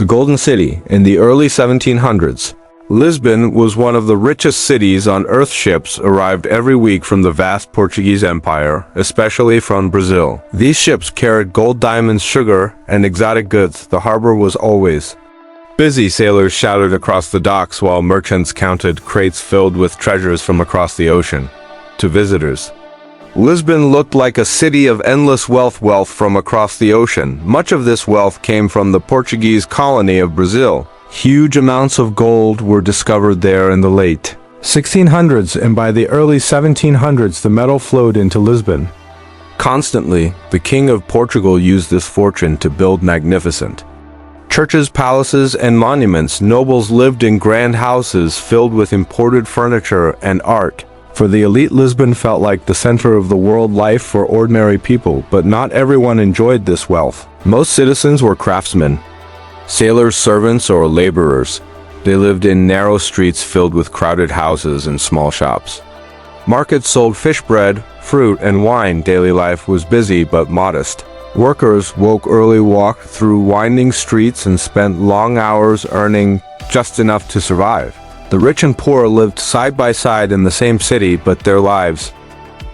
The Golden City. In the early 1700s, Lisbon was one of the richest cities on earth. Ships arrived every week from the vast Portuguese Empire, especially from Brazil. These ships carried gold, diamonds, sugar, and exotic goods. The harbor was always busy. Sailors shouted across the docks while merchants counted crates filled with treasures from across the ocean. To visitors, Lisbon looked like a city of endless wealth from across the ocean. Much of this wealth came from the Portuguese colony of Brazil. Huge amounts of gold were discovered there in the late 1600s, and by the early 1700s the metal flowed into Lisbon constantly. The King of Portugal used this fortune to build magnificent churches, palaces, and monuments. Nobles lived in grand houses filled with imported furniture and art. For the elite, Lisbon felt like the center of the world. Life for ordinary people, but not everyone enjoyed this wealth. Most citizens were craftsmen, sailors, servants, or laborers. They lived in narrow streets filled with crowded houses and small shops. Markets sold fish, bread, fruit, and wine. Daily life was busy but modest. Workers woke early, walked through winding streets, and spent long hours earning just enough to survive. The rich and poor lived side by side in the same city, but their lives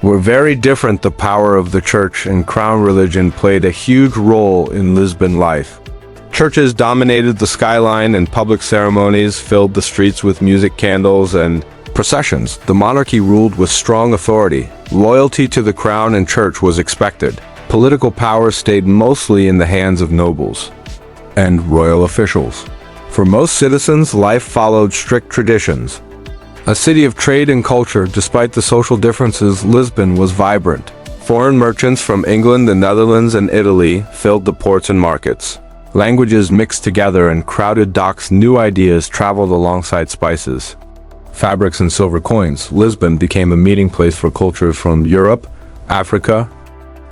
were very different. The power of the church and crown religion played a huge role in Lisbon life. Churches dominated the skyline, and public ceremonies filled the streets with music, candles, and processions. The monarchy ruled with strong authority. Loyalty to the crown and church was expected. Political power stayed mostly in the hands of nobles and royal officials. For most citizens, life followed strict traditions. A city of trade and culture. Despite the social differences, Lisbon was vibrant. Foreign merchants from England, the Netherlands, and Italy filled the ports and markets. Languages mixed together in crowded docks. New ideas traveled alongside spices, fabrics, and silver coins. Lisbon became a meeting place for cultures from Europe, Africa,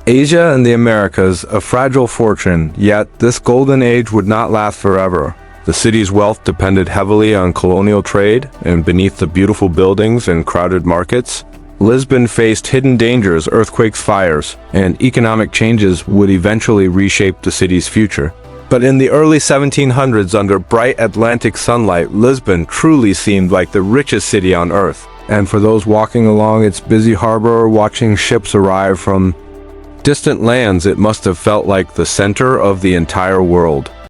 Asia, and the Americas. A fragile fortune, yet this golden age would not last forever. The city's wealth depended heavily on colonial trade, and beneath the beautiful buildings and crowded markets, Lisbon faced hidden dangers. Earthquakes, fires, and economic changes would eventually reshape the city's future. But in the early 1700s, under bright Atlantic sunlight, Lisbon truly seemed like the richest city on earth. And for those walking along its busy harbor or watching ships arrive from distant lands, it must have felt like the center of the entire world.